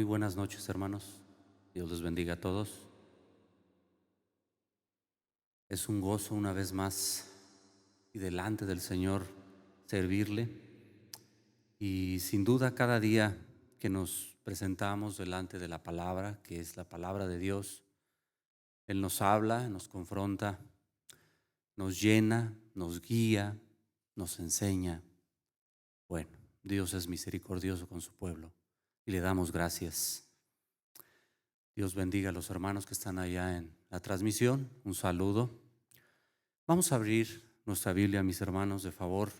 Muy buenas noches, hermanos. Dios les bendiga a todos. Es un gozo una vez más y delante del Señor servirle. Y sin duda cada día que nos presentamos delante de la palabra, que es la palabra de Dios, Él nos habla, nos confronta, nos llena, nos guía, nos enseña. Bueno, Dios es misericordioso con su pueblo y le damos gracias. Dios bendiga a los hermanos que están allá en la transmisión. Un saludo. Vamos a abrir nuestra Biblia, mis hermanos, de favor,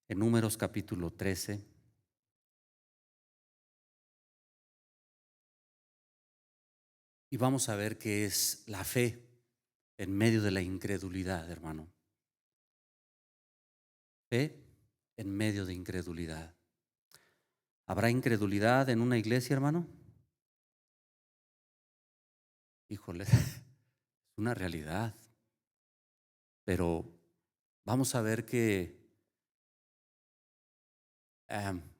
en Números capítulo 13. Y vamos a ver qué es la fe en medio de la incredulidad, hermano. Fe en medio de incredulidad. ¿Habrá incredulidad en una iglesia, hermano? Híjole, es una realidad. Pero vamos a ver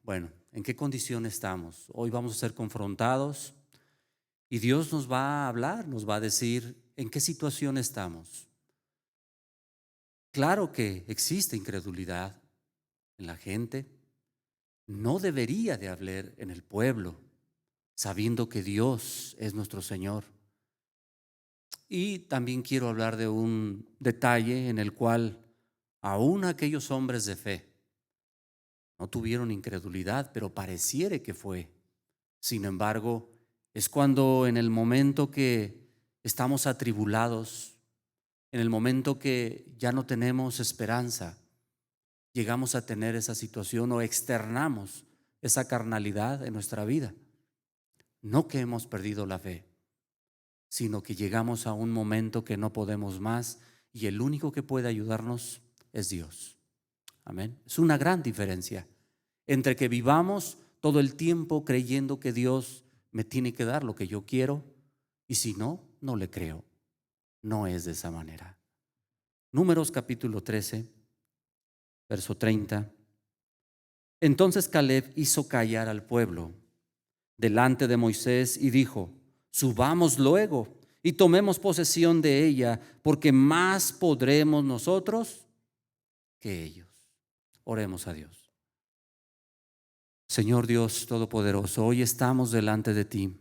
bueno, ¿en qué condición estamos? Hoy vamos a ser confrontados y Dios nos va a hablar, nos va a decir en qué situación estamos. Claro que existe incredulidad en la gente. No debería de haber en el pueblo, sabiendo que Dios es nuestro Señor. Y también quiero hablar de un detalle en el cual aún aquellos hombres de fe no tuvieron incredulidad, pero pareciere que fue. Sin embargo, es cuando en el momento que estamos atribulados, en el momento que ya no tenemos esperanza, llegamos a tener esa situación o externamos esa carnalidad en nuestra vida. No que hemos perdido la fe, sino que llegamos a un momento que no podemos más y el único que puede ayudarnos es Dios. Amén. Es una gran diferencia entre que vivamos todo el tiempo creyendo que Dios me tiene que dar lo que yo quiero y si no, no le creo. No es de esa manera. Números capítulo 13, verso 30. Entonces Caleb hizo callar al pueblo delante de Moisés y dijo: subamos luego y tomemos posesión de ella, porque más podremos nosotros que ellos. Oremos a Dios. Señor Dios Todopoderoso, hoy estamos delante de ti.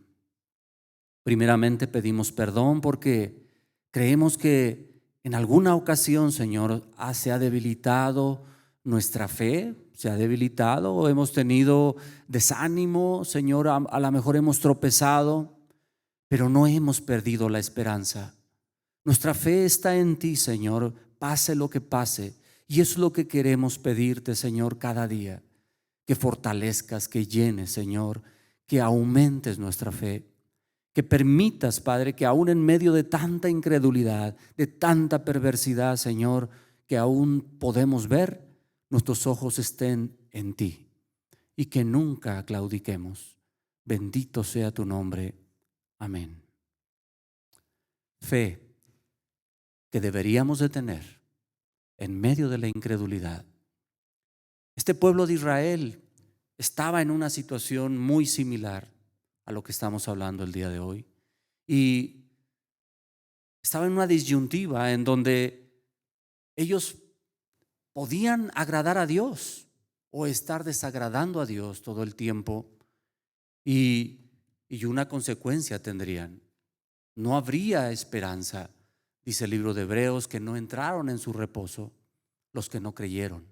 Primeramente pedimos perdón porque creemos que en alguna ocasión, Señor, se ha debilitado nuestra fe, se ha debilitado o hemos tenido desánimo, Señor, a lo mejor hemos tropezado, pero no hemos perdido la esperanza. Nuestra fe está en ti, Señor, pase lo que pase, y es lo que queremos pedirte, Señor, cada día, que fortalezcas, que llenes, Señor, que aumentes nuestra fe. Que permitas, Padre, que aún en medio de tanta incredulidad, de tanta perversidad, Señor, que aún podemos ver, nuestros ojos estén en ti y que nunca claudiquemos. Bendito sea tu nombre. Amén. Fe que deberíamos de tener en medio de la incredulidad. Este pueblo de Israel estaba en una situación muy similar a lo que estamos hablando el día de hoy. Y estaba en una disyuntiva en donde ellos podían agradar a Dios o estar desagradando a Dios todo el tiempo y una consecuencia tendrían. No habría esperanza. Dice el libro de Hebreos que no entraron en su reposo los que no creyeron,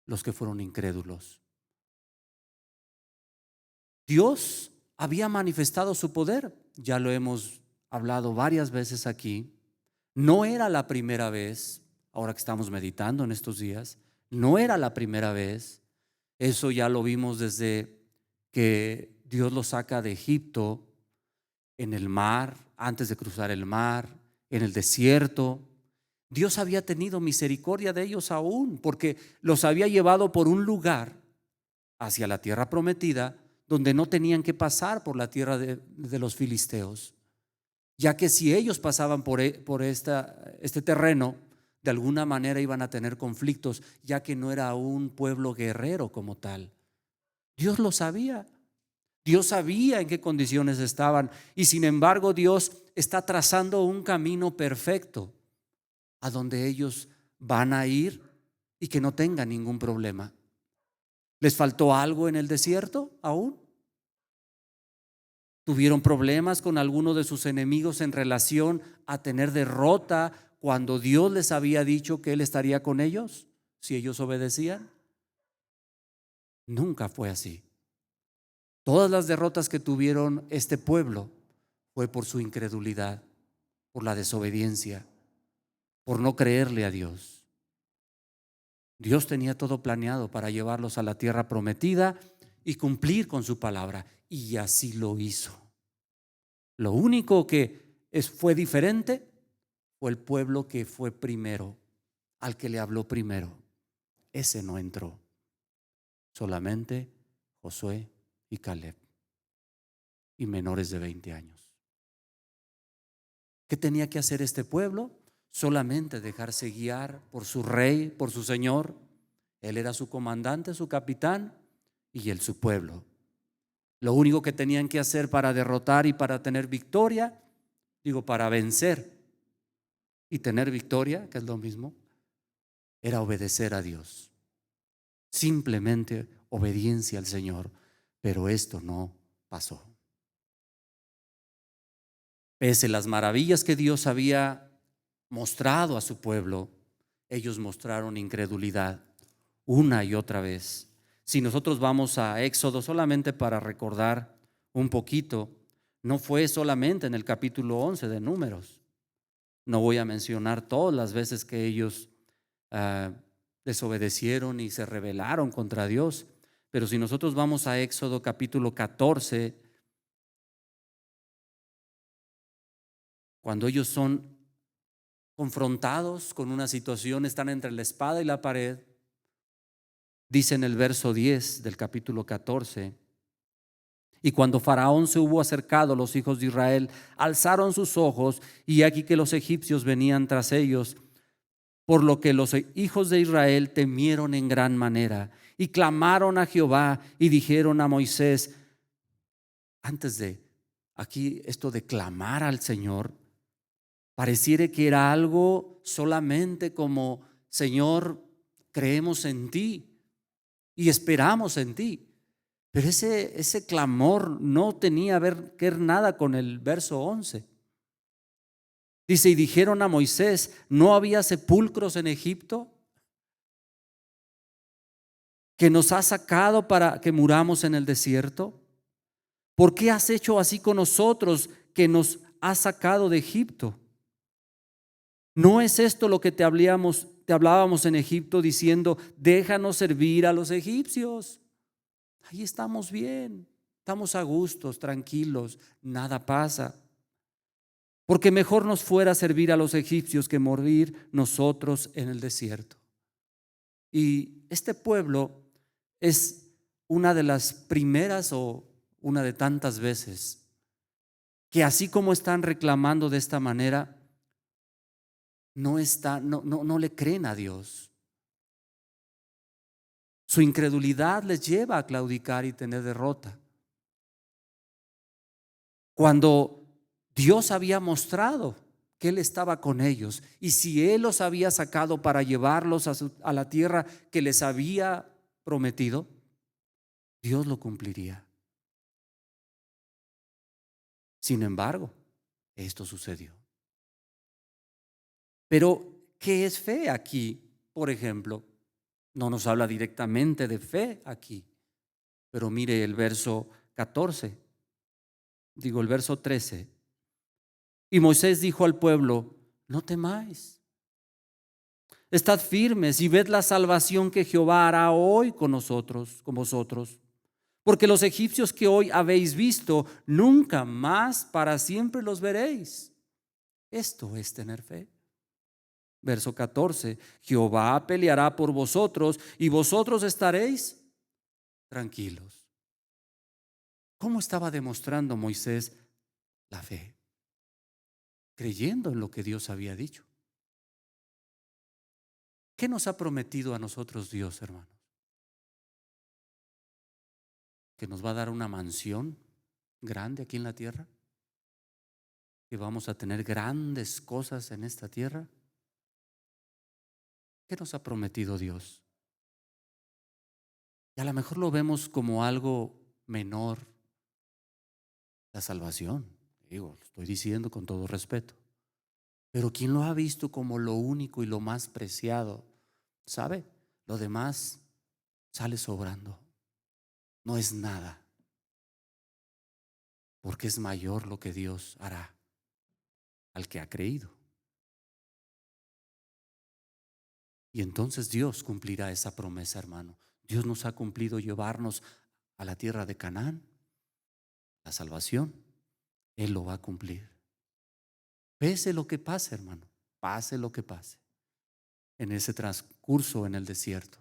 los que fueron incrédulos. Dios había manifestado su poder, ya lo hemos hablado varias veces aquí. No era la primera vez, ahora que estamos meditando en estos días, no era la primera vez. Eso ya lo vimos desde que Dios los saca de Egipto, en el mar, antes de cruzar el mar, en el desierto. Dios había tenido misericordia de ellos aún, porque los había llevado por un lugar hacia la tierra prometida, donde no tenían que pasar por la tierra de los filisteos, ya que si ellos pasaban por este terreno, de alguna manera iban a tener conflictos, ya que no era un pueblo guerrero como tal. Dios lo sabía. Dios sabía en qué condiciones estaban y sin embargo Dios está trazando un camino perfecto a donde ellos van a ir y que no tengan ningún problema. ¿Les faltó algo en el desierto aún? ¿Tuvieron problemas con alguno de sus enemigos en relación a tener derrota cuando Dios les había dicho que Él estaría con ellos si ellos obedecían? Nunca fue así. Todas las derrotas que tuvieron este pueblo fue por su incredulidad, por la desobediencia, por no creerle a Dios. Dios tenía todo planeado para llevarlos a la tierra prometida y cumplir con su palabra, y así lo hizo. Lo único que fue diferente fue el pueblo que fue primero, al que le habló primero. Ese no entró, solamente Josué y Caleb, y menores de 20 años. ¿Qué tenía que hacer este pueblo? Solamente dejarse guiar por su rey, por su señor. Él era su comandante, su capitán, y él su pueblo. Lo único que tenían que hacer para derrotar y para tener victoria, para vencer y tener victoria, que es lo mismo, era obedecer a Dios. Simplemente obediencia al Señor. Pero esto no pasó. Pese a las maravillas que Dios había mostrado a su pueblo, ellos mostraron incredulidad una y otra vez. Si nosotros vamos a Éxodo solamente para recordar un poquito, no fue solamente en el capítulo 11 de Números. No voy a mencionar todas las veces que ellos desobedecieron y se rebelaron contra Dios, pero si nosotros vamos a Éxodo capítulo 14, cuando ellos son confrontados con una situación, están entre la espada y la pared, dice en el verso 10 del capítulo 14: y cuando Faraón se hubo acercado, los hijos de Israel alzaron sus ojos, y aquí que los egipcios venían tras ellos, por lo que los hijos de Israel temieron en gran manera y clamaron a Jehová y dijeron a Moisés. Antes de aquí, esto de clamar al Señor, pareciera que era algo solamente como: Señor, creemos en ti y esperamos en ti. Pero ese clamor no tenía que ver nada con el verso 11. Dice: y dijeron a Moisés, ¿no había sepulcros en Egipto que nos has sacado para que muramos en el desierto? ¿Por qué has hecho así con nosotros, que nos has sacado de Egipto? ¿No es esto lo que te hablábamos en Egipto, diciendo: déjanos servir a los egipcios? Ahí estamos bien, estamos a gustos, tranquilos, nada pasa. Porque mejor nos fuera servir a los egipcios que morir nosotros en el desierto. Y este pueblo es una de las primeras, o una de tantas veces, que así como están reclamando de esta manera, no le creen a Dios. Su incredulidad les lleva a claudicar y tener derrota. Cuando Dios había mostrado que Él estaba con ellos, y si Él los había sacado para llevarlos a la tierra que les había prometido, Dios lo cumpliría. Sin embargo, esto sucedió. Pero, ¿qué es fe aquí? Por ejemplo, no nos habla directamente de fe aquí, pero mire el verso 14, el verso 13. Y Moisés dijo al pueblo: no temáis, estad firmes y ved la salvación que Jehová hará hoy con nosotros, con vosotros. Porque los egipcios que hoy habéis visto, nunca más para siempre los veréis. Esto es tener fe. Verso 14: Jehová peleará por vosotros y vosotros estaréis tranquilos. ¿Cómo estaba demostrando Moisés la fe? Creyendo en lo que Dios había dicho. ¿Qué nos ha prometido a nosotros Dios, hermanos? ¿Que nos va a dar una mansión grande aquí en la tierra? ¿Que vamos a tener grandes cosas en esta tierra? ¿Qué nos ha prometido Dios? Y a lo mejor lo vemos como algo menor, la salvación. Digo, lo estoy diciendo con todo respeto. Pero quien lo ha visto como lo único y lo más preciado, ¿sabe? Lo demás sale sobrando. No es nada, porque es mayor lo que Dios hará al que ha creído. Y entonces Dios cumplirá esa promesa, hermano. Dios nos ha cumplido llevarnos a la tierra de Canaán, la salvación. Él lo va a cumplir. Pese lo que pase, hermano, pase lo que pase en ese transcurso en el desierto.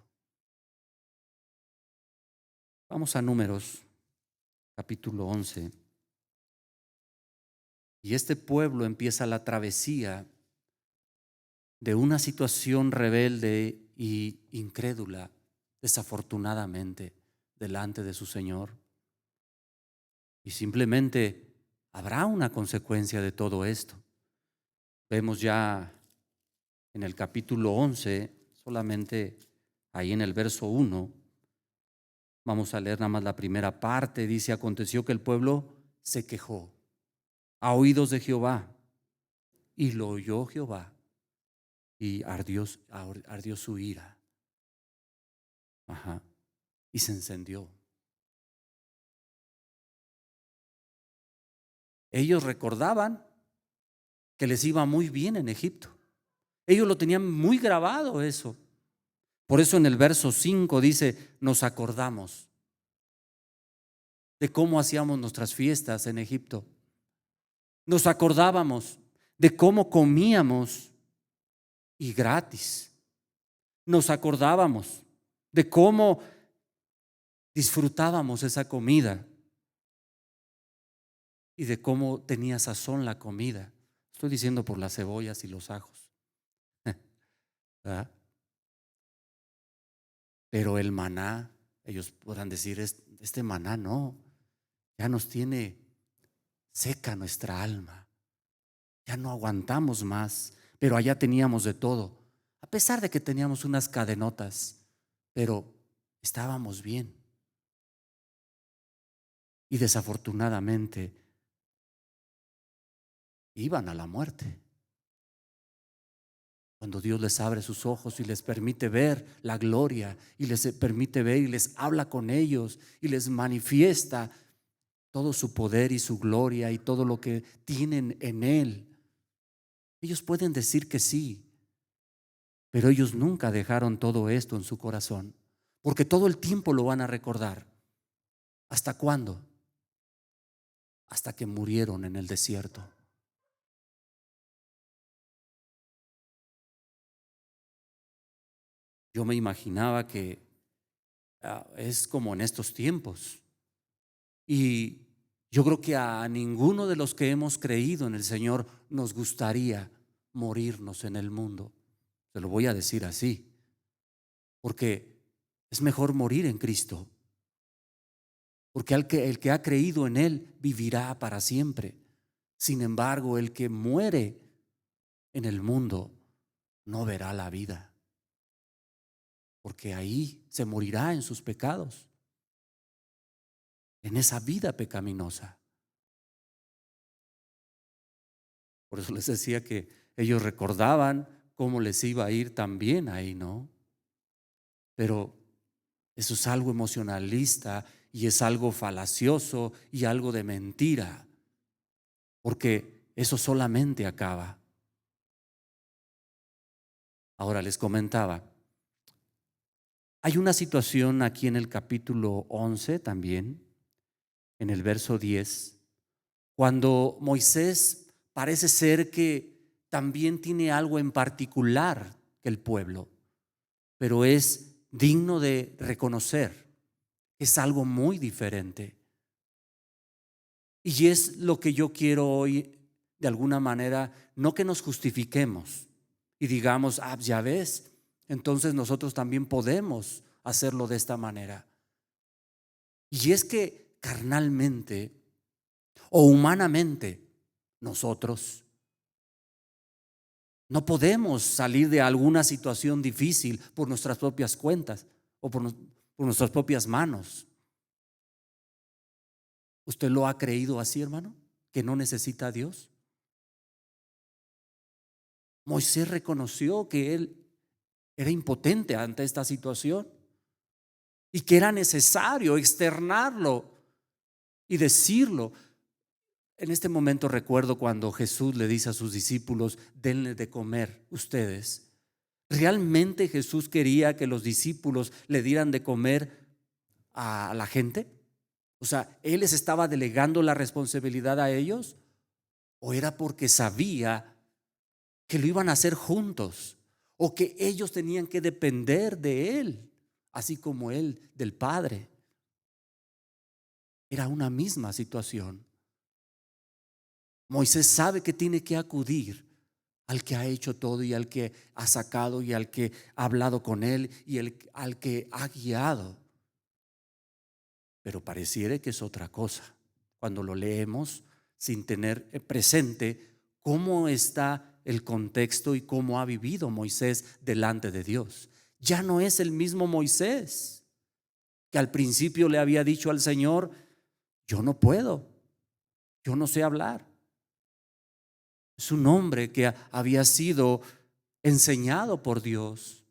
Vamos a Números, capítulo 11. Y este pueblo empieza la travesía de una situación rebelde y incrédula, desafortunadamente, delante de su Señor. Y simplemente habrá una consecuencia de todo esto. Vemos ya en el capítulo 11, solamente ahí en el verso 1, vamos a leer nada más la primera parte. Dice: aconteció que el pueblo se quejó a oídos de Jehová, y lo oyó Jehová, y ardió su ira. Y se encendió. Ellos recordaban que les iba muy bien en Egipto. Ellos lo tenían muy grabado eso. Por eso en el verso 5 dice: nos acordamos de cómo hacíamos nuestras fiestas en Egipto. Nos acordábamos de cómo comíamos y gratis. Nos acordábamos de cómo disfrutábamos esa comida y de cómo tenía sazón la comida. Estoy diciendo por las cebollas y los ajos. ¿Verdad? Pero el maná, ellos podrán decir: este maná no, ya nos tiene seca nuestra alma, ya no aguantamos más. Pero allá teníamos de todo, a pesar de que teníamos unas cadenotas, pero estábamos bien. Y desafortunadamente iban a la muerte. Cuando Dios les abre sus ojos y les permite ver la gloria, y les permite ver y les habla con ellos y les manifiesta todo su poder y su gloria y todo lo que tienen en Él, ellos pueden decir que sí, pero ellos nunca dejaron todo esto en su corazón, porque todo el tiempo lo van a recordar. ¿Hasta cuándo? Hasta que murieron en el desierto. Yo me imaginaba que es como en estos tiempos. Y yo creo que a ninguno de los que hemos creído en el Señor nos gustaría morirnos en el mundo. Se lo voy a decir así, porque es mejor morir en Cristo, porque el que ha creído en Él vivirá para siempre. Sin embargo, el que muere en el mundo no verá la vida, porque ahí se morirá en sus pecados, en esa vida pecaminosa. Por eso les decía que ellos recordaban cómo les iba a ir también ahí, ¿no? Pero eso es algo emocionalista y es algo falacioso y algo de mentira, porque eso solamente acaba. Ahora les comentaba, hay una situación aquí en el capítulo 11 también, en el verso 10, cuando Moisés parece ser que también tiene algo en particular que el pueblo, pero es digno de reconocer, es algo muy diferente. Y es lo que yo quiero hoy, de alguna manera, no que nos justifiquemos y digamos: ya ves, entonces nosotros también podemos hacerlo de esta manera. Y es que carnalmente O humanamente, nosotros no podemos salir de alguna situación difícil por nuestras propias cuentas o por nuestras propias manos. ¿Usted lo ha creído así, hermano? ¿Que no necesita a Dios? Moisés reconoció que él era impotente ante esta situación y que era necesario externarlo y decirlo. En este momento recuerdo cuando Jesús le dice a sus discípulos: denle de comer ustedes. ¿Realmente Jesús quería que los discípulos le dieran de comer a la gente? O sea, ¿él les estaba delegando la responsabilidad a ellos? ¿O era porque sabía que lo iban a hacer juntos? ¿O que ellos tenían que depender de él, así como él del Padre? Era una misma situación. Moisés sabe que tiene que acudir al que ha hecho todo y al que ha sacado y al que ha hablado con él y al que ha guiado. Pero pareciera que es otra cosa cuando lo leemos sin tener presente cómo está el contexto y cómo ha vivido Moisés delante de Dios. Ya no es el mismo Moisés que al principio le había dicho al Señor: yo no puedo, yo no sé hablar. Es un hombre que había sido enseñado por Dios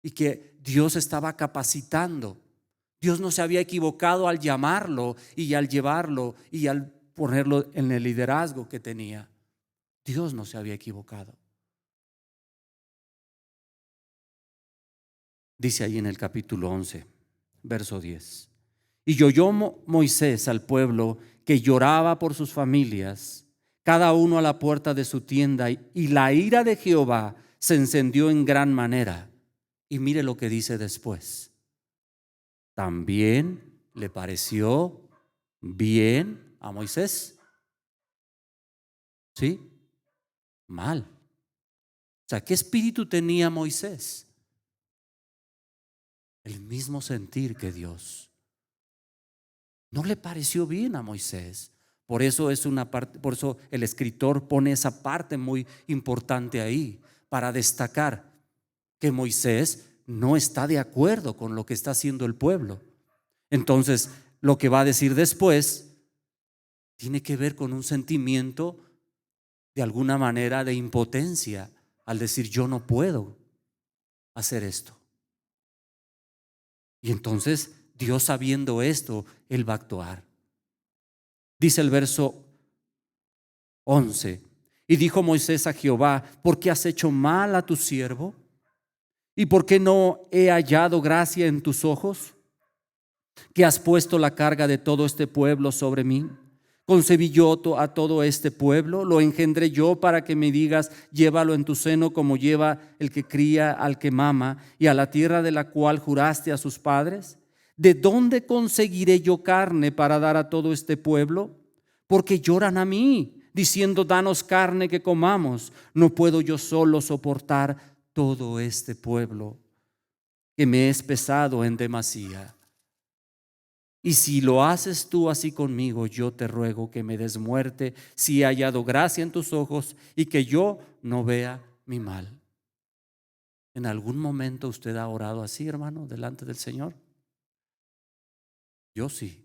y que Dios estaba capacitando. Dios no se había equivocado al llamarlo y al llevarlo y al ponerlo en el liderazgo que tenía. Dios no se había equivocado. Dice ahí en el capítulo 11, verso 10: y oyó Moisés al pueblo que lloraba por sus familias, cada uno a la puerta de su tienda, y la ira de Jehová se encendió en gran manera. Y mire lo que dice después: también le pareció bien a Moisés. ¿Sí? Mal. O sea, ¿qué espíritu tenía Moisés? El mismo sentir que Dios. No le pareció bien a Moisés. Por eso es una parte, por eso el escritor pone esa parte muy importante ahí para destacar que Moisés no está de acuerdo con lo que está haciendo el pueblo. Entonces, lo que va a decir después tiene que ver con un sentimiento de alguna manera de impotencia al decir: yo no puedo hacer esto. Y entonces Dios, sabiendo esto, Él va a actuar. Dice el verso 11: y dijo Moisés a Jehová: ¿por qué has hecho mal a tu siervo? ¿Y por qué no he hallado gracia en tus ojos? ¿Que has puesto la carga de todo este pueblo sobre mí? ¿Concebí yo a todo este pueblo? ¿Lo engendré yo para que me digas: llévalo en tu seno como lleva el que cría al que mama, y a la tierra de la cual juraste a sus padres? ¿De dónde conseguiré yo carne para dar a todo este pueblo? Porque lloran a mí, diciendo: danos carne que comamos. No puedo yo solo soportar todo este pueblo, que me es pesado en demasía. Y si lo haces tú así conmigo, yo te ruego que me des muerte si he hallado gracia en tus ojos, y que yo no vea mi mal. ¿En algún momento usted ha orado así, hermano, delante del Señor? Yo sí.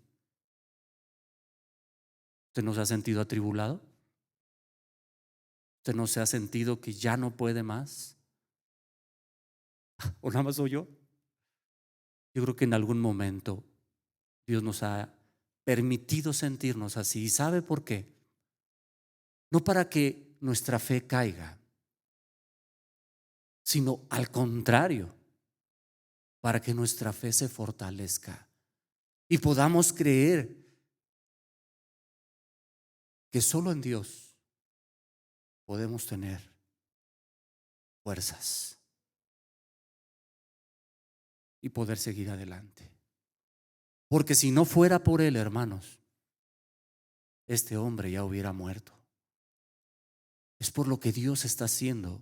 ¿Usted no se ha sentido atribulado? ¿Usted no se ha sentido que ya no puede más? ¿O nada más soy yo? Yo creo que en algún momento Dios nos ha permitido sentirnos así. ¿Y sabe por qué? No para que nuestra fe caiga, sino al contrario, para que nuestra fe se fortalezca y podamos creer que solo en Dios podemos tener fuerzas y poder seguir adelante. Porque si no fuera por Él, hermanos, este hombre ya hubiera muerto. Es por lo que Dios está haciendo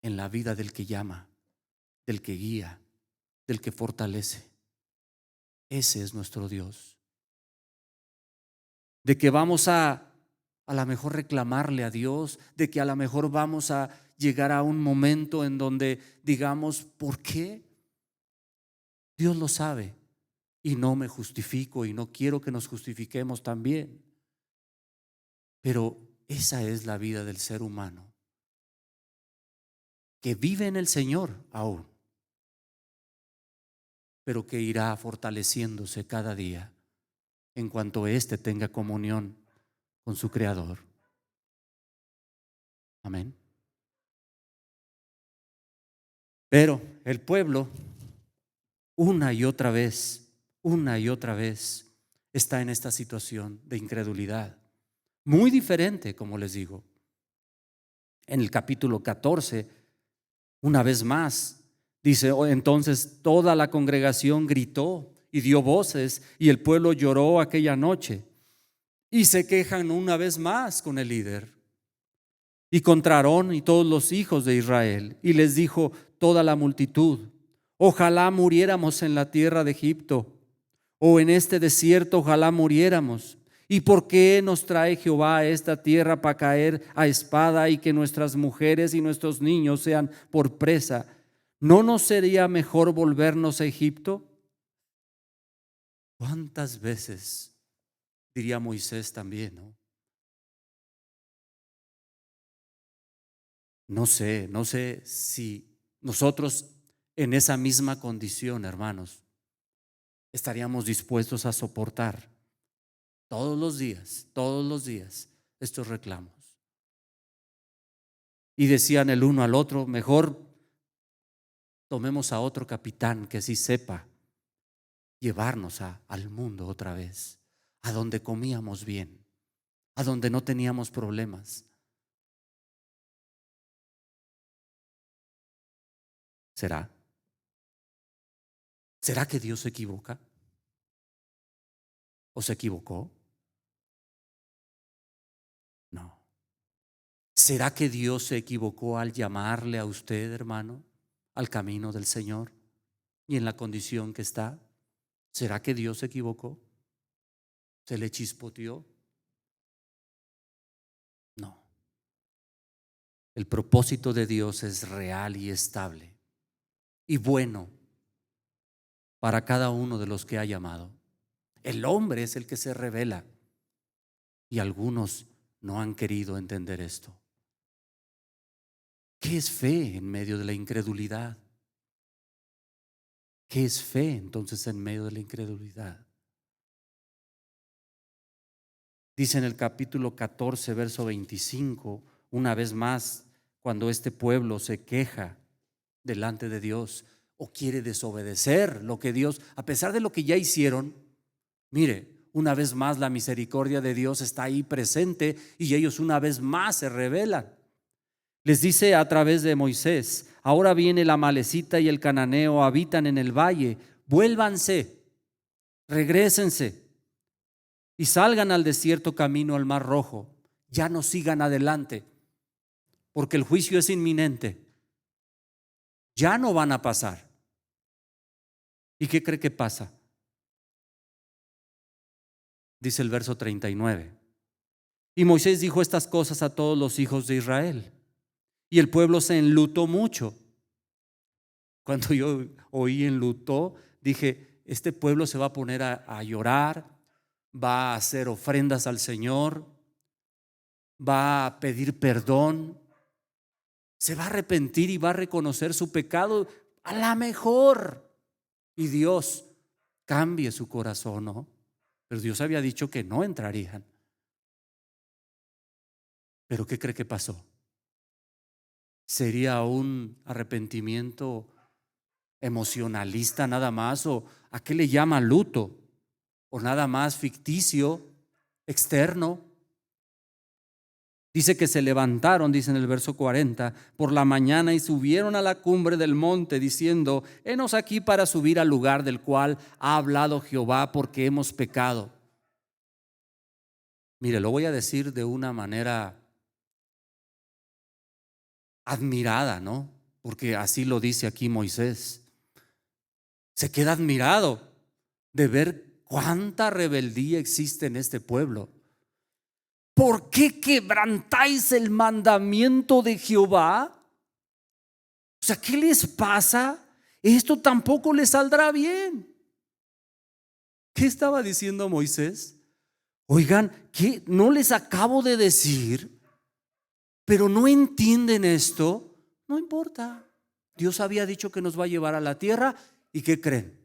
en la vida del que llama, del que guía, del que fortalece. Ese es nuestro Dios. de que vamos a lo mejor reclamarle a Dios, de que a lo mejor vamos a llegar a un momento en donde digamos, ¿por qué? Dios lo sabe y no me justifico y no quiero que nos justifiquemos también. Pero esa es la vida del ser humano, que vive en el Señor aún, pero que irá fortaleciéndose cada día en cuanto éste tenga comunión con su Creador. Amén. Pero el pueblo una y otra vez está en esta situación de incredulidad. Muy diferente, como les digo. En el capítulo 14, una vez más, dice: entonces toda la congregación gritó y dio voces, y el pueblo lloró aquella noche. Y se quejan una vez más con el líder y contra Aarón y todos los hijos de Israel. Y les dijo toda la multitud: ojalá muriéramos en la tierra de Egipto, o en este desierto, ojalá muriéramos. ¿Y por qué nos trae Jehová a esta tierra para caer a espada y que nuestras mujeres y nuestros niños sean por presa? ¿No nos sería mejor volvernos a Egipto? ¿Cuántas veces, diría Moisés también, ¿no? No sé si nosotros en esa misma condición, hermanos, estaríamos dispuestos a soportar todos los días estos reclamos. Y decían el uno al otro: mejor tomemos a otro capitán que sí sepa llevarnos al mundo otra vez, a donde comíamos bien, a donde no teníamos problemas. ¿Será? ¿Será que Dios se equivoca? ¿O se equivocó? No. ¿Será que Dios se equivocó al llamarle a usted, hermano, al camino del Señor y en la condición que está? ¿Será que Dios se equivocó? ¿Se le chispoteó? No. El propósito de Dios es real y estable y bueno para cada uno de los que ha llamado. El hombre es el que se revela y algunos no han querido entender esto. ¿Qué es fe en medio de la incredulidad? ¿Qué es fe entonces en medio de la incredulidad? Dice en el capítulo 14, verso 25, una vez más, cuando este pueblo se queja delante de Dios o quiere desobedecer lo que Dios, a pesar de lo que ya hicieron, mire, una vez más la misericordia de Dios está ahí presente y ellos una vez más se rebelan. Les dice a través de Moisés: ahora viene el amalecita y el cananeo, habitan en el valle, vuélvanse, regrésense y salgan al desierto camino al Mar Rojo. Ya no sigan adelante, porque el juicio es inminente. Ya no van a pasar. ¿Y qué cree que pasa? Dice el verso 39. Y Moisés dijo estas cosas a todos los hijos de Israel, y el pueblo se enlutó mucho. Cuando yo oí enlutó, dije: este pueblo se va a poner a llorar, va a hacer ofrendas al Señor, va a pedir perdón, se va a arrepentir y va a reconocer su pecado, a la mejor, y Dios cambie su corazón, ¿no? Pero Dios había dicho que no entrarían. ¿Pero qué cree que pasó? ¿Sería un arrepentimiento emocionalista nada más? ¿O a qué le llama luto? ¿O nada más ficticio, externo? Dice que se levantaron, dice en el verso 40, por la mañana y subieron a la cumbre del monte diciendo: henos aquí para subir al lugar del cual ha hablado Jehová, porque hemos pecado. Mire, lo voy a decir de una manera admirada, ¿no? Porque así lo dice aquí Moisés. Se queda admirado de ver cuánta rebeldía existe en este pueblo. ¿por qué quebrantáis el mandamiento de Jehová? O sea, ¿qué les pasa? Esto tampoco les saldrá bien. ¿Qué estaba diciendo Moisés? Oigan, ¿qué no les acabo de decir? Pero no entienden esto. No importa. Dios había dicho que nos va a llevar a la tierra. ¿Y qué creen?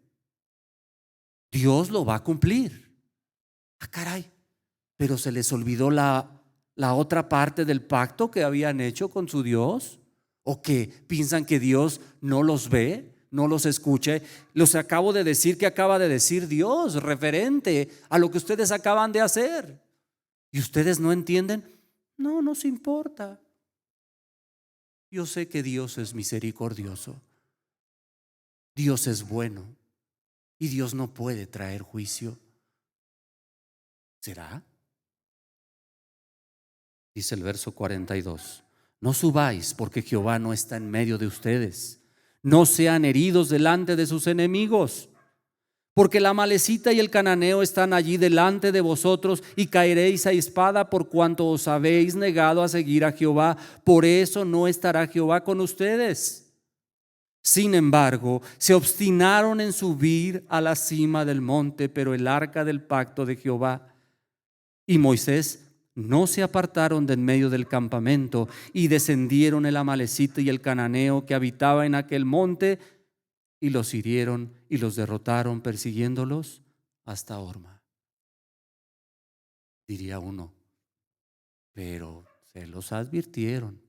Dios lo va a cumplir. Ah, caray. Pero se les olvidó la otra parte del pacto que habían hecho con su Dios. ¿O que piensan que Dios no los ve, no los escuche? Los acabo de decir que acaba de decir Dios referente a lo que ustedes acaban de hacer. ¿Y ustedes no entienden? No nos importa. Yo sé que Dios es misericordioso. Dios es bueno. Y Dios no puede traer juicio. ¿Será? Dice el verso 42. No subáis, porque Jehová no está en medio de ustedes. No sean heridos delante de sus enemigos, porque la Amalecita y el Cananeo están allí delante de vosotros, y caeréis a espada por cuanto os habéis negado a seguir a Jehová. Por eso no estará Jehová con ustedes. Sin embargo, se obstinaron en subir a la cima del monte, pero el arca del pacto de Jehová y Moisés no se apartaron de en medio del campamento, y descendieron el Amalecita y el Cananeo que habitaba en aquel monte, y los hirieron y los derrotaron, persiguiéndolos hasta Horma. Diría uno, pero se los advirtieron.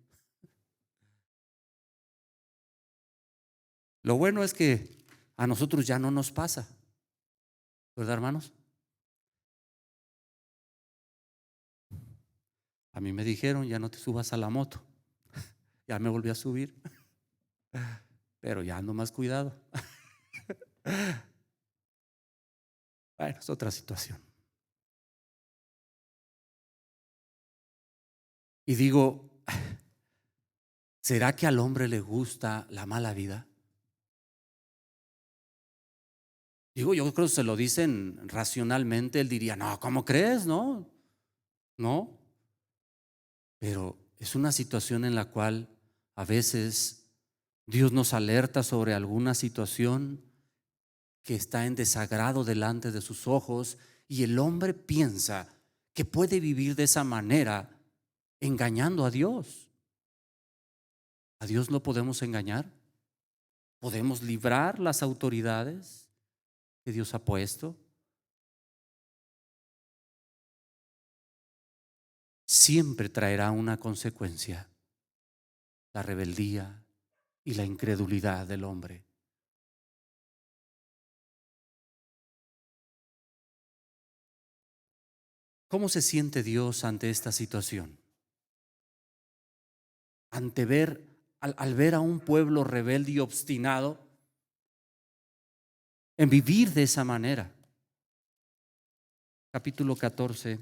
Lo bueno es que a nosotros ya no nos pasa, ¿verdad, hermanos? A mí me dijeron, ya no te subas a la moto. Ya me volví a subir, pero ya ando más cuidado. Bueno, es otra situación. Y digo, ¿será que al hombre le gusta la mala vida? Digo, yo creo que se lo dicen racionalmente, él diría, no, ¿cómo crees? No, no. Pero es una situación en la cual a veces Dios nos alerta sobre alguna situación que está en desagrado delante de sus ojos, y el hombre piensa que puede vivir de esa manera engañando a Dios. ¿A Dios no podemos engañar? ¿Podemos librar las autoridades que Dios ha puesto? Siempre traerá una consecuencia: la rebeldía y la incredulidad del hombre. ¿Cómo se siente Dios ante esta situación? Ante ver, al ver a un pueblo rebelde y obstinado en vivir de esa manera. Capítulo 14,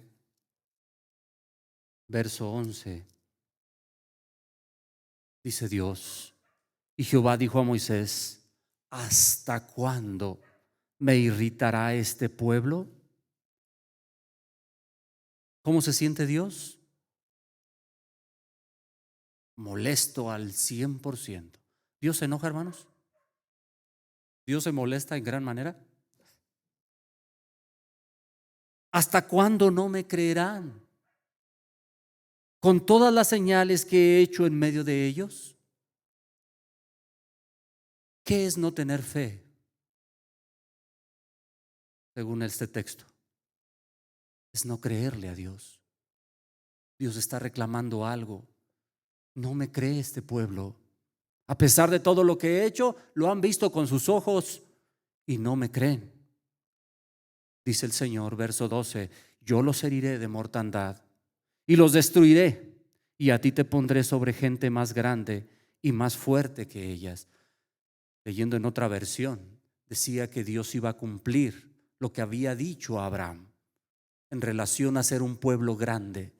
verso 11. Dice Dios: y Jehová dijo a Moisés, ¿hasta cuándo me irritará este pueblo? ¿Cómo se siente Dios? Molesto al 100%. ¿Dios se enoja, hermanos? ¿Dios se molesta en gran manera? ¿Hasta cuándo no me creerán con todas las señales que he hecho en medio de ellos? ¿Qué es no tener fe? Según este texto, es no creerle a Dios. Dios está reclamando algo. No me cree este pueblo. A pesar de todo lo que he hecho, lo han visto con sus ojos y no me creen. Dice el Señor, verso 12: yo los heriré de mortandad y los destruiré, y a ti te pondré sobre gente más grande y más fuerte que ellas. Leyendo en otra versión, decía que Dios iba a cumplir lo que había dicho a Abraham en relación a ser un pueblo grande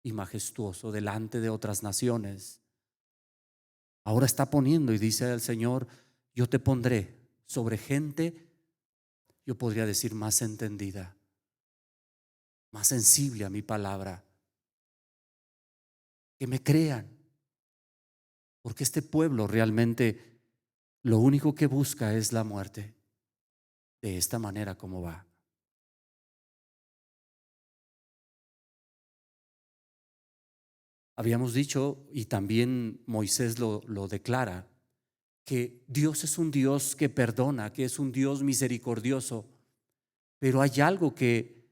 y majestuoso delante de otras naciones. Ahora está poniendo, y dice el Señor, yo te pondré sobre gente, yo podría decir más entendida, más sensible a mi palabra, que me crean, porque este pueblo realmente lo único que busca es la muerte, de esta manera como va. Habíamos dicho, y también Moisés lo declara, que Dios es un Dios que perdona, que es un Dios misericordioso, pero hay algo que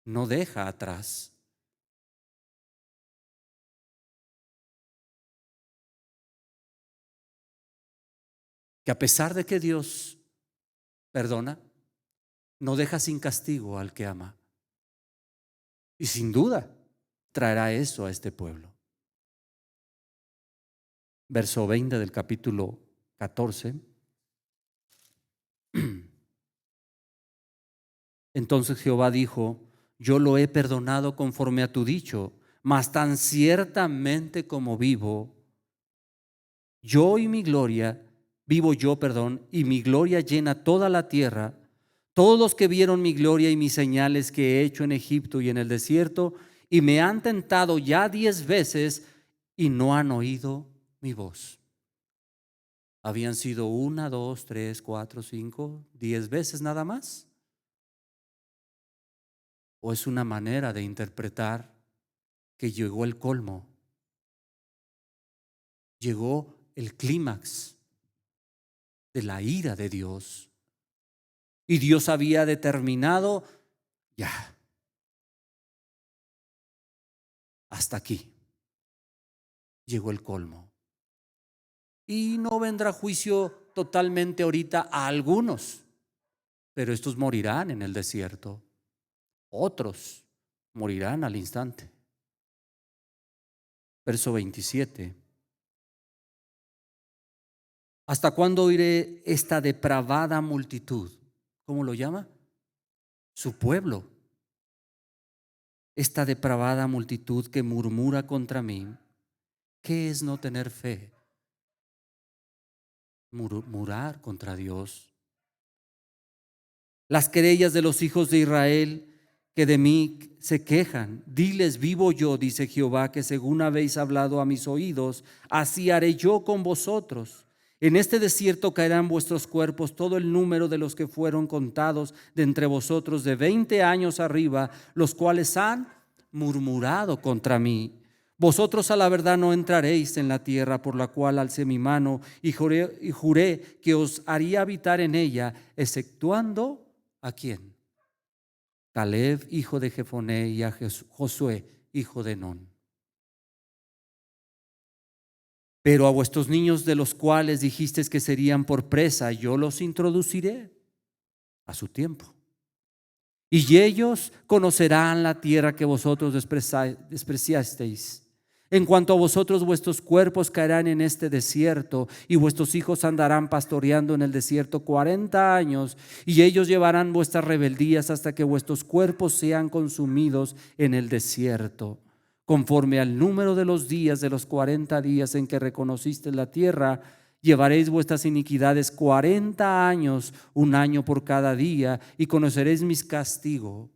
no deja atrás. Que a pesar de que Dios perdona, no deja sin castigo al que ama. Y sin duda traerá eso a este pueblo. Verso 20 del capítulo 14. Entonces Jehová dijo: yo lo he perdonado conforme a tu dicho, mas tan ciertamente como vivo, yo y mi gloria, vivo yo, perdón, y mi gloria llena toda la tierra. Todos los que vieron mi gloria y mis señales que he hecho en Egipto y en el desierto, y me han tentado ya 10 veces y no han oído mi voz. Habían sido 1, 2, 3, 4, 5, 10 veces nada más. ¿O es una manera de interpretar que llegó el colmo? Llegó el clímax de la ira de Dios. Y Dios había determinado, ya, hasta aquí. Llegó el colmo. Y no vendrá juicio totalmente ahorita a algunos, pero estos morirán en el desierto. Otros morirán al instante. Verso 27. ¿Hasta cuándo oiré esta depravada multitud? ¿Cómo lo llama? Su pueblo. Esta depravada multitud que murmura contra mí. ¿Qué es no tener fe? Murmurar contra Dios. Las querellas de los hijos de Israel que de mí se quejan. Diles: vivo yo, dice Jehová, que según habéis hablado a mis oídos, así haré yo con vosotros. En este desierto caerán vuestros cuerpos, todo el número de los que fueron contados de entre vosotros de 20 años arriba, los cuales han murmurado contra mí. Vosotros a la verdad no entraréis en la tierra por la cual alcé mi mano y juré que os haría habitar en ella, exceptuando ¿a quién? Caleb, hijo de Jefoné, y a Josué, hijo de Nun. Pero a vuestros niños, de los cuales dijisteis que serían por presa, yo los introduciré a su tiempo. Y ellos conocerán la tierra que vosotros despreciasteis. En cuanto a vosotros, vuestros cuerpos caerán en este desierto, y vuestros hijos andarán pastoreando en el desierto 40 años, y ellos llevarán vuestras rebeldías hasta que vuestros cuerpos sean consumidos en el desierto. Conforme al número de los días de los 40 días en que reconociste la tierra, llevaréis vuestras iniquidades 40 años, 1 año por cada día, y conoceréis mis castigos.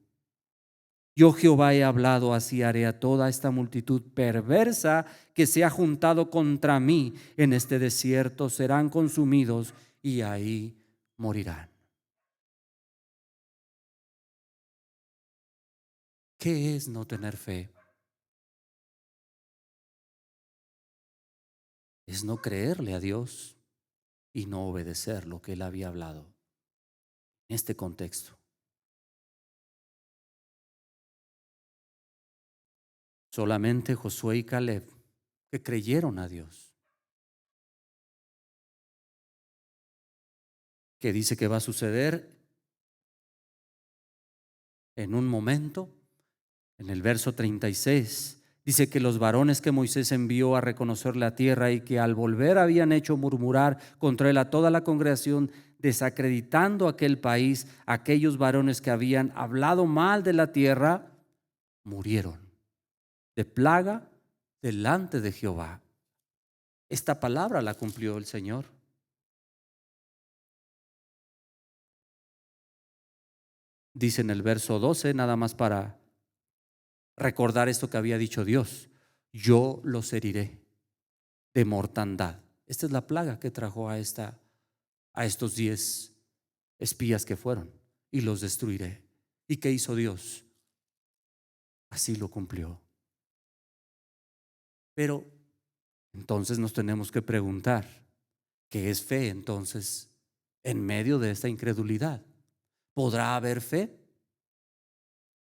Yo Jehová he hablado, así haré a toda esta multitud perversa que se ha juntado contra mí en este desierto. Serán consumidos y ahí morirán. ¿Qué es no tener fe? Es no creerle a Dios y no obedecer lo que Él había hablado en este contexto. Solamente Josué y Caleb, que creyeron a Dios, que dice que va a suceder en un momento. En el verso 36 dice que los varones que Moisés envió a reconocer la tierra y que al volver habían hecho murmurar contra él a toda la congregación, desacreditando aquel país, aquellos varones que habían hablado mal de la tierra, murieron de plaga delante de Jehová. Esta palabra la cumplió el Señor. Dice en el verso 12, nada más para recordar esto que había dicho Dios: yo los heriré de mortandad. Esta es la plaga que trajo a estos 10 espías que fueron, y los destruiré. ¿Y qué hizo Dios? Así lo cumplió. Pero entonces nos tenemos que preguntar, ¿qué es fe entonces en medio de esta incredulidad? ¿Podrá haber fe,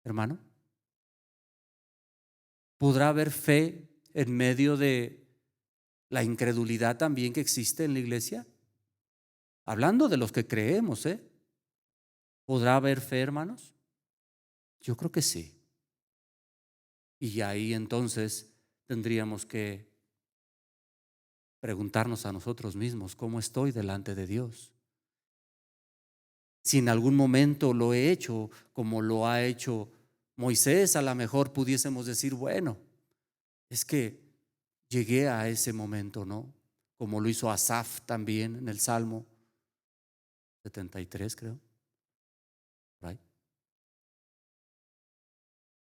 hermano? ¿Podrá haber fe en medio de la incredulidad también que existe en la iglesia? Hablando de los que creemos, ¿podrá haber fe, hermanos? Yo creo que sí. Y ahí entonces tendríamos que preguntarnos a nosotros mismos, ¿cómo estoy delante de Dios? Si en algún momento lo he hecho como lo ha hecho Moisés, a lo mejor pudiésemos decir, bueno, es que llegué a ese momento, ¿no? Como lo hizo Asaf también en el Salmo 73, creo. Right.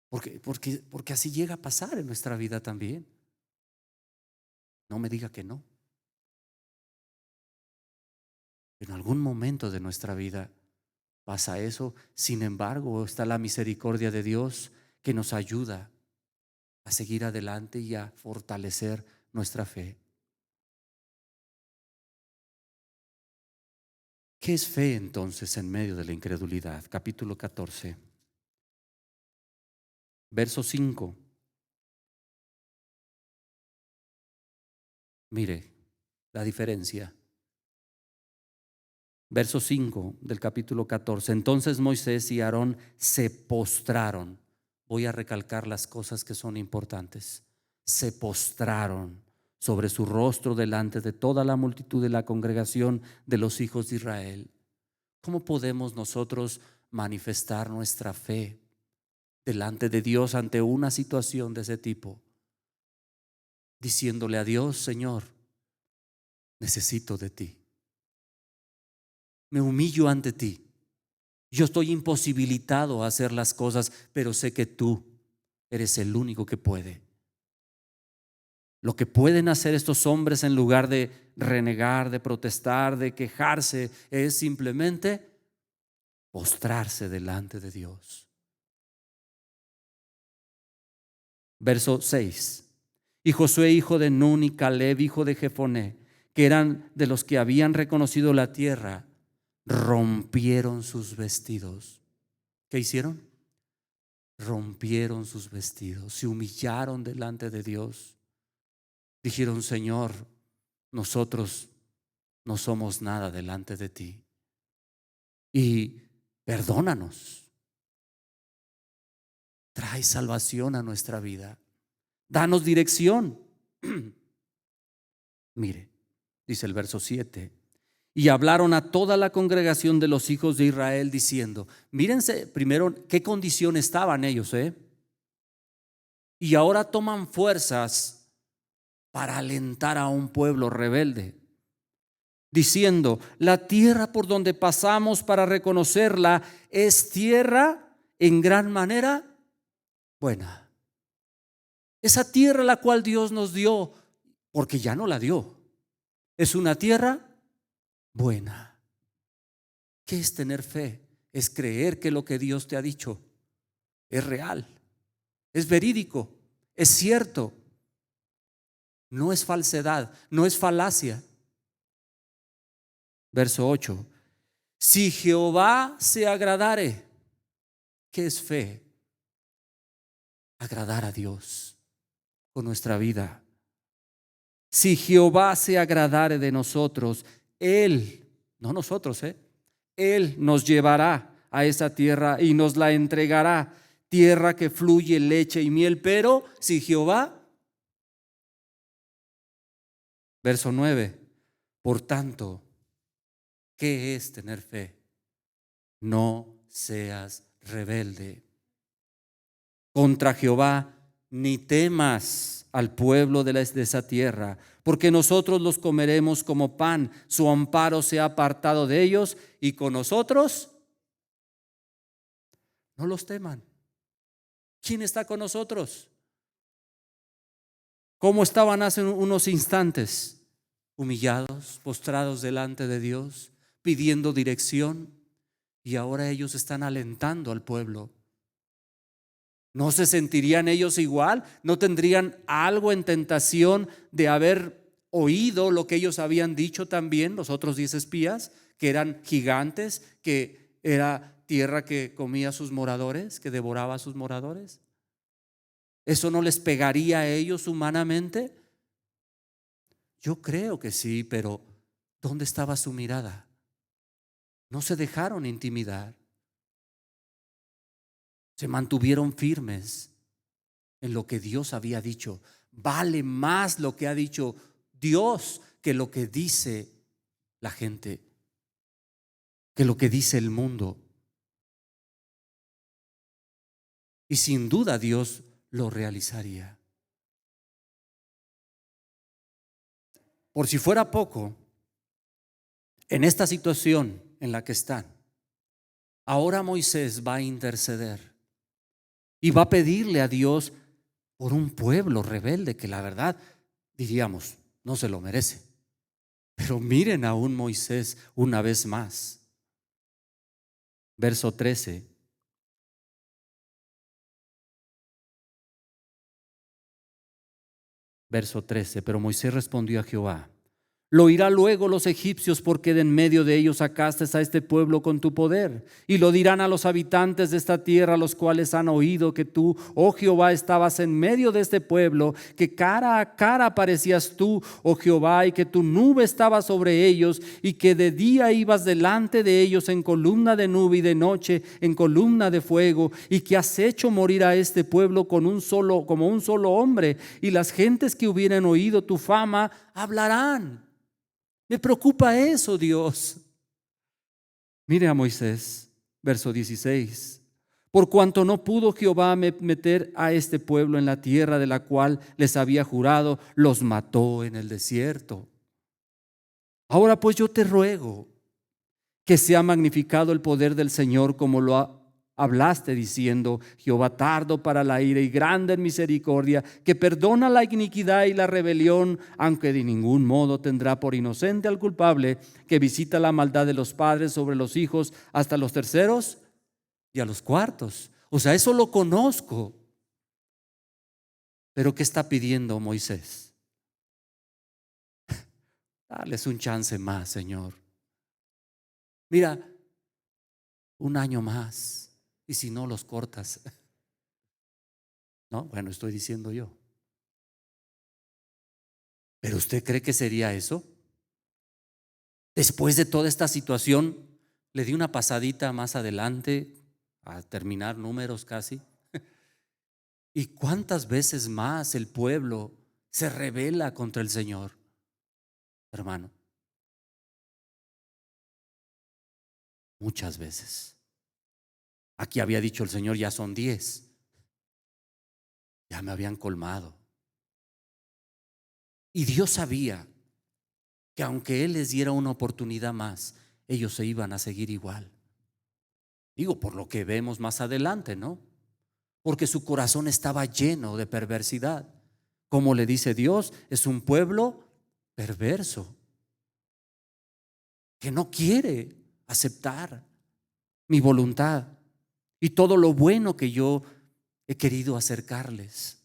Porque así llega a pasar en nuestra vida también. No me diga que no. En algún momento de nuestra vida pasa eso. Sin embargo, está la misericordia de Dios que nos ayuda a seguir adelante y a fortalecer nuestra fe. ¿Qué es fe entonces en medio de la incredulidad? Capítulo 14, verso 5. Mire la diferencia. Verso 5 del capítulo 14. Entonces Moisés y Aarón se postraron. Voy a recalcar las cosas que son importantes. Se postraron sobre su rostro delante de toda la multitud de la congregación de los hijos de Israel. ¿Cómo podemos nosotros manifestar nuestra fe delante de Dios ante una situación de ese tipo? Diciéndole a Dios, Señor, necesito de ti. Me humillo ante ti. Yo estoy imposibilitado a hacer las cosas, pero sé que tú eres el único que puede. Lo que pueden hacer estos hombres en lugar de renegar, de protestar, de quejarse, es simplemente postrarse delante de Dios. Verso 6. Y Josué, hijo de Nun, y Caleb, hijo de Jefoné, que eran de los que habían reconocido la tierra, rompieron sus vestidos. ¿Qué hicieron? Rompieron sus vestidos, se humillaron delante de Dios. Dijeron, Señor, nosotros no somos nada delante de ti. Y perdónanos. Trae salvación a nuestra vida. Danos dirección. Mire, dice el verso 7. Y hablaron a toda la congregación de los hijos de Israel diciendo, mírense primero qué condición estaban ellos, y ahora toman fuerzas para alentar a un pueblo rebelde, diciendo, la tierra por donde pasamos para reconocerla es tierra en gran manera buena. Esa tierra la cual Dios nos dio, porque ya no la dio, es una tierra buena. ¿Qué es tener fe? Es creer que lo que Dios te ha dicho es real, es verídico, es cierto. No es falsedad, no es falacia. Verso 8. Si Jehová se agradare, ¿qué es fe? Agradar a Dios con nuestra vida. Si Jehová se agradare de nosotros, Él, no nosotros, Él nos llevará a esa tierra y nos la entregará, tierra que fluye leche y miel. Pero si Jehová, verso 9, por tanto, ¿qué es tener fe? No seas rebelde contra Jehová, ni temas al pueblo de esa tierra, porque nosotros los comeremos como pan. Su amparo se ha apartado de ellos, y con nosotros no los teman. ¿Quién está con nosotros? ¿Cómo estaban hace unos instantes? Humillados, postrados delante de Dios, pidiendo dirección, y ahora ellos están alentando al pueblo. ¿No se sentirían ellos igual? ¿No tendrían algo en tentación de haber oído lo que ellos habían dicho también, los otros 10 espías, que eran gigantes, que era tierra que comía a sus moradores, que devoraba a sus moradores? ¿Eso no les pegaría a ellos humanamente? Yo creo que sí, pero ¿dónde estaba su mirada? No se dejaron intimidar, se mantuvieron firmes en lo que Dios había dicho. Vale más lo que ha dicho Dios que lo que dice la gente, que lo que dice el mundo. Y sin duda Dios lo realizaría. Por si fuera poco, en esta situación en la que están, ahora Moisés va a interceder y va a pedirle a Dios por un pueblo rebelde que la verdad, diríamos, no se lo merece. Pero miren a un Moisés una vez más. Verso 13. Verso 13. Pero Moisés respondió a Jehová: lo oirán luego los egipcios, porque de en medio de ellos sacaste a este pueblo con tu poder. Y lo dirán a los habitantes de esta tierra, los cuales han oído que tú, oh Jehová, estabas en medio de este pueblo, que cara a cara aparecías tú, oh Jehová, y que tu nube estaba sobre ellos, y que de día ibas delante de ellos en columna de nube y de noche en columna de fuego, y que has hecho morir a este pueblo como un solo hombre, y las gentes que hubieran oído tu fama hablarán. Me preocupa eso, Dios. Mire a Moisés, verso 16. Por cuanto no pudo Jehová meter a este pueblo en la tierra de la cual les había jurado, los mató en el desierto. Ahora pues yo te ruego que sea magnificado el poder del Señor, como hablaste diciendo: Jehová tardo para la ira y grande en misericordia, que perdona la iniquidad y la rebelión, aunque de ningún modo tendrá por inocente al culpable, que visita la maldad de los padres sobre los hijos hasta los terceros y a los cuartos. O sea, eso lo conozco. Pero ¿qué está pidiendo Moisés? Dales un chance más, Señor. Mira, un año más, y si no los cortas. No, bueno, estoy diciendo yo. ¿Pero usted cree que sería eso? Después de toda esta situación, le di una pasadita más adelante a terminar números casi. ¿Y cuántas veces más el pueblo se rebela contra el Señor, hermano? Muchas veces. Aquí había dicho el Señor: ya son 10. Ya me habían colmado. Y Dios sabía que aunque Él les diera una oportunidad más, ellos se iban a seguir igual. Digo, por lo que vemos más adelante, ¿no? Porque su corazón estaba lleno de perversidad. Como le dice Dios, es un pueblo perverso que no quiere aceptar mi voluntad y todo lo bueno que yo he querido acercarles.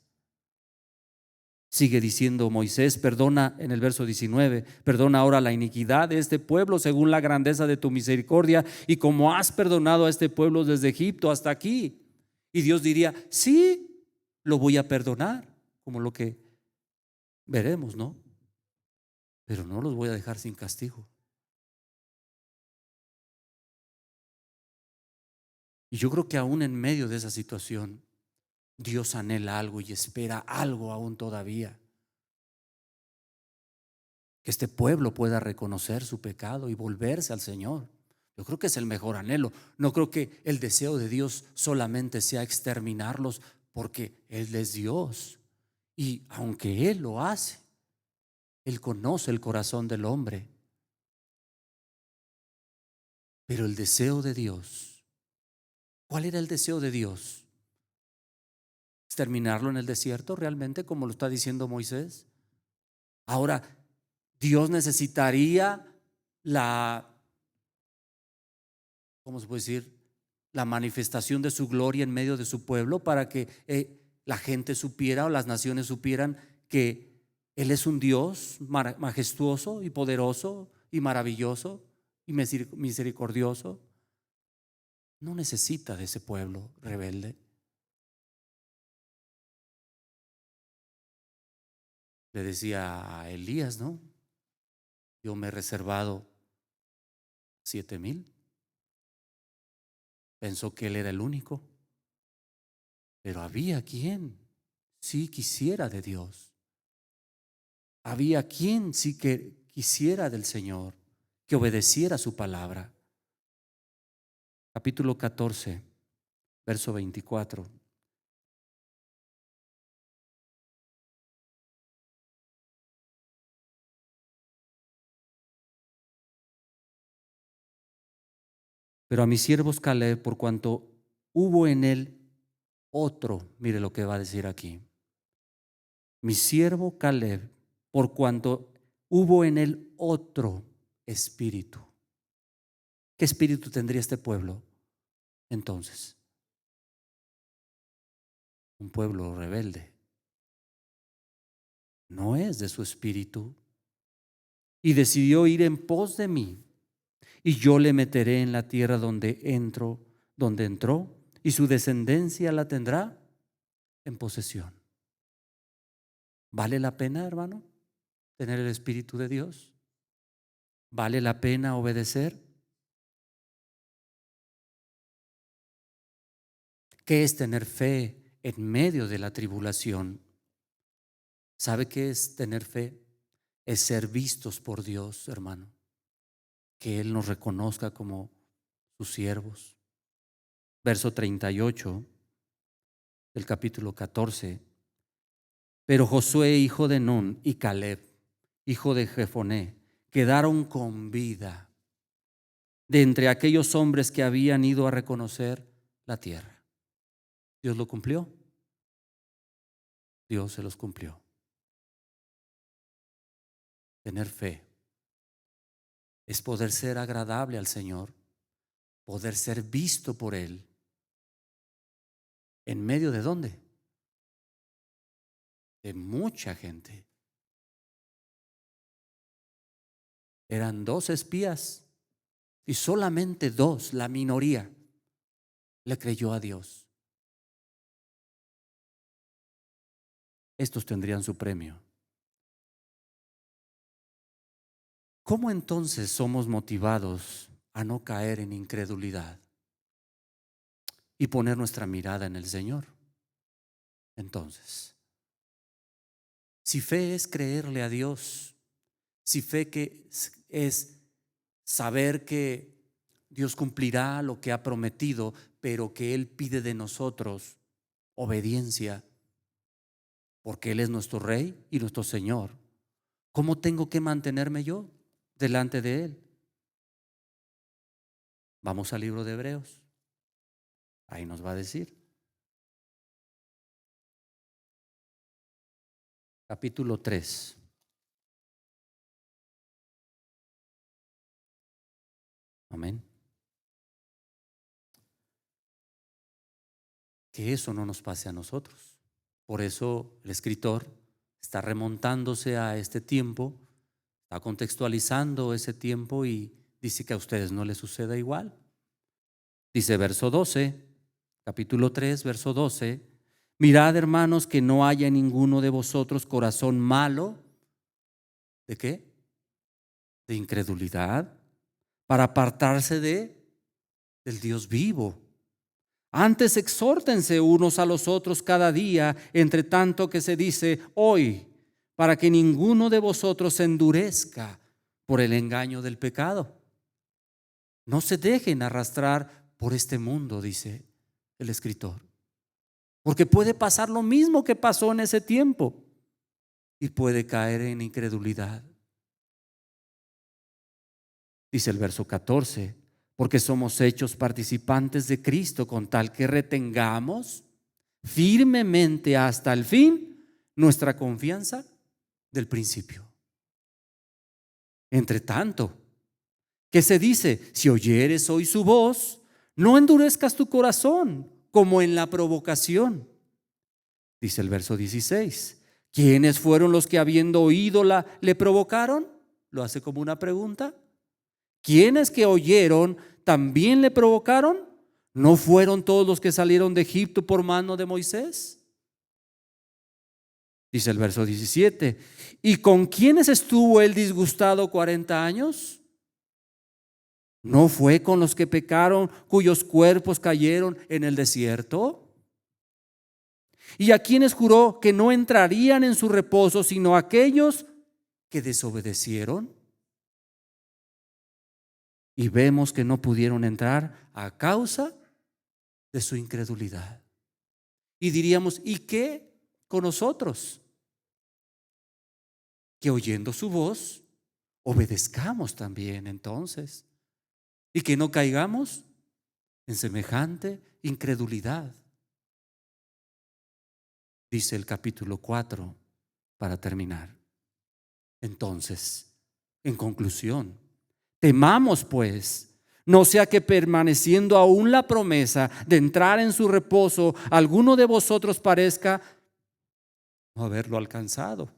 Sigue diciendo Moisés: perdona, en el verso 19, perdona ahora la iniquidad de este pueblo según la grandeza de tu misericordia, y como has perdonado a este pueblo desde Egipto hasta aquí. Y Dios diría: sí, lo voy a perdonar, como lo que veremos, ¿no? Pero no los voy a dejar sin castigo. Y yo creo que aún en medio de esa situación, Dios anhela algo y espera algo aún todavía. Que este pueblo pueda reconocer su pecado y volverse al Señor. Yo creo que es el mejor anhelo. No creo que el deseo de Dios solamente sea exterminarlos, porque Él es Dios. Y aunque Él lo hace, Él conoce el corazón del hombre. Pero el deseo de Dios, ¿cuál era el deseo de Dios? ¿Exterminarlo en el desierto realmente, como lo está diciendo Moisés? Ahora, Dios necesitaría ¿cómo se puede decir? La manifestación de su gloria en medio de su pueblo para que la gente supiera o las naciones supieran que Él es un Dios majestuoso y poderoso y maravilloso y misericordioso. No necesita de ese pueblo rebelde. Le decía a Elías, ¿no? Yo me he reservado 7,000. Pensó que él era el único, pero había quien sí quisiera de Dios. Había quien sí que quisiera del Señor, que obedeciera su palabra. Capítulo 14, verso 24. Pero a mis siervos Caleb, por cuanto hubo en él otro, mire lo que va a decir aquí. Mi siervo Caleb, por cuanto hubo en él otro espíritu. ¿Qué espíritu tendría este pueblo entonces? Un pueblo rebelde. No es de su espíritu. Y decidió ir en pos de mí. Y yo le meteré en la tierra donde entró, y su descendencia la tendrá en posesión. ¿Vale la pena, hermano, tener el Espíritu de Dios? ¿Vale la pena obedecer? ¿Qué es tener fe en medio de la tribulación? ¿Sabe qué es tener fe? Es ser vistos por Dios, hermano. Que Él nos reconozca como sus siervos. Verso 38 del capítulo 14. Pero Josué, hijo de Nun, y Caleb, hijo de Jefoné, quedaron con vida de entre aquellos hombres que habían ido a reconocer la tierra. ¿Dios lo cumplió? Dios se los cumplió. Tener fe es poder ser agradable al Señor, poder ser visto por Él. ¿En medio de dónde? De mucha gente. Eran 2 espías y solamente 2, la minoría, le creyó a Dios. Estos tendrían su premio. ¿Cómo entonces somos motivados a no caer en incredulidad y poner nuestra mirada en el Señor? Entonces, si fe es creerle a Dios, si fe que es saber que Dios cumplirá lo que ha prometido, pero que Él pide de nosotros obediencia, porque Él es nuestro Rey y nuestro Señor, ¿cómo tengo que mantenerme yo delante de Él? Vamos al libro de Hebreos. Ahí nos va a decir. Capítulo 3. Amén. Que eso no nos pase a nosotros. Por eso el escritor está remontándose a este tiempo, está contextualizando ese tiempo y dice que a ustedes no les suceda igual. Dice verso 12, capítulo 3, verso 12. Mirad, hermanos, que no haya en ninguno de vosotros corazón malo. ¿De qué? De incredulidad, para apartarse del Dios vivo. Antes exhórtense unos a los otros cada día, entre tanto que se dice hoy, para que ninguno de vosotros se endurezca por el engaño del pecado. No se dejen arrastrar por este mundo, dice el escritor, porque puede pasar lo mismo que pasó en ese tiempo y puede caer en incredulidad. Dice el verso 14, porque somos hechos participantes de Cristo con tal que retengamos firmemente hasta el fin nuestra confianza del principio. Entre tanto, ¿qué se dice? Si oyeres hoy su voz, no endurezcas tu corazón como en la provocación. Dice el verso 16. ¿Quiénes fueron los que habiendo oído le provocaron? Lo hace como una pregunta. ¿Quiénes que oyeron también le provocaron? ¿No fueron todos los que salieron de Egipto por mano de Moisés? Dice el verso 17. ¿Y con quiénes estuvo él disgustado 40 años? ¿No fue con los que pecaron, cuyos cuerpos cayeron en el desierto? ¿Y a quienes juró que no entrarían en su reposo, sino aquellos que desobedecieron? Y vemos que no pudieron entrar a causa de su incredulidad. Y diríamos, ¿y qué con nosotros? Que oyendo su voz, obedezcamos también entonces. Y que no caigamos en semejante incredulidad. Dice el capítulo 4 para terminar. Entonces, en conclusión, temamos pues, no sea que permaneciendo aún la promesa de entrar en su reposo, alguno de vosotros parezca no haberlo alcanzado.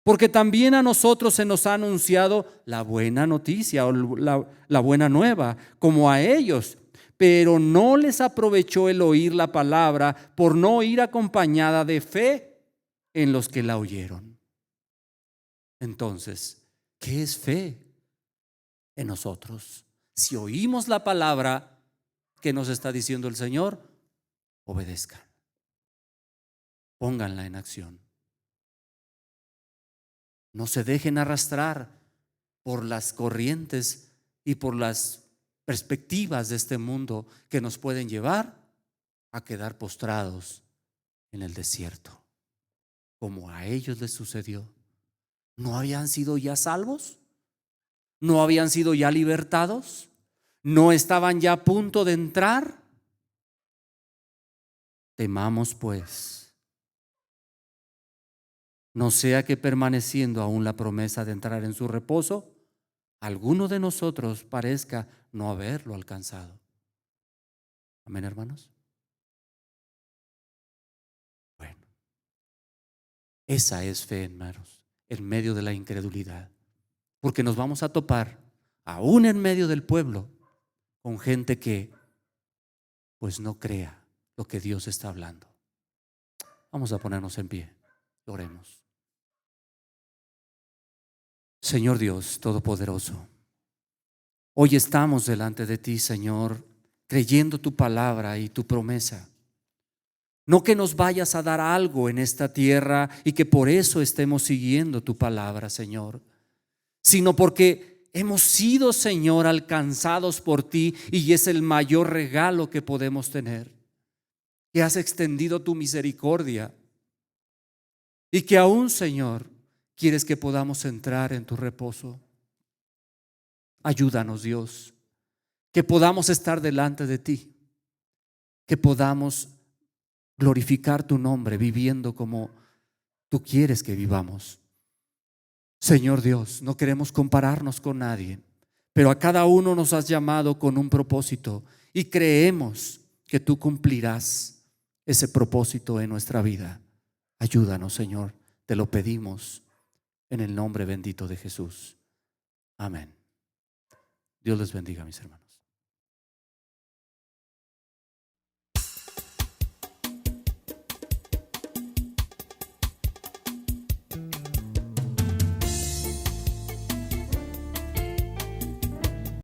Porque también a nosotros se nos ha anunciado la buena noticia o la buena nueva, como a ellos. Pero no les aprovechó el oír la palabra por no ir acompañada de fe en los que la oyeron. Entonces, ¿qué es fe en nosotros? Si oímos la palabra que nos está diciendo el Señor, obedezcan, pónganla en acción. No se dejen arrastrar por las corrientes y por las perspectivas de este mundo que nos pueden llevar a quedar postrados en el desierto, como a ellos les sucedió. ¿No habían sido ya salvos? ¿No habían sido ya libertados? ¿No estaban ya a punto de entrar? Temamos pues, no sea que permaneciendo aún la promesa de entrar en su reposo, alguno de nosotros parezca no haberlo alcanzado. Amén, hermanos. Bueno, esa es fe, hermanos, en medio de la incredulidad. Porque nos vamos a topar, aún en medio del pueblo, con gente que pues no crea lo que Dios está hablando. Vamos a ponernos en pie, oremos. Señor Dios Todopoderoso, hoy estamos delante de ti, Señor, creyendo tu palabra y tu promesa. No que nos vayas a dar algo en esta tierra y que por eso estemos siguiendo tu palabra, Señor, sino porque hemos sido, Señor, alcanzados por ti y es el mayor regalo que podemos tener. Que has extendido tu misericordia y que aún, Señor, quieres que podamos entrar en tu reposo. Ayúdanos, Dios, que podamos estar delante de ti, que podamos glorificar tu nombre viviendo como tú quieres que vivamos. Señor Dios, no queremos compararnos con nadie, pero a cada uno nos has llamado con un propósito y creemos que tú cumplirás ese propósito en nuestra vida. Ayúdanos, Señor, te lo pedimos en el nombre bendito de Jesús. Amén. Dios les bendiga, mis hermanos.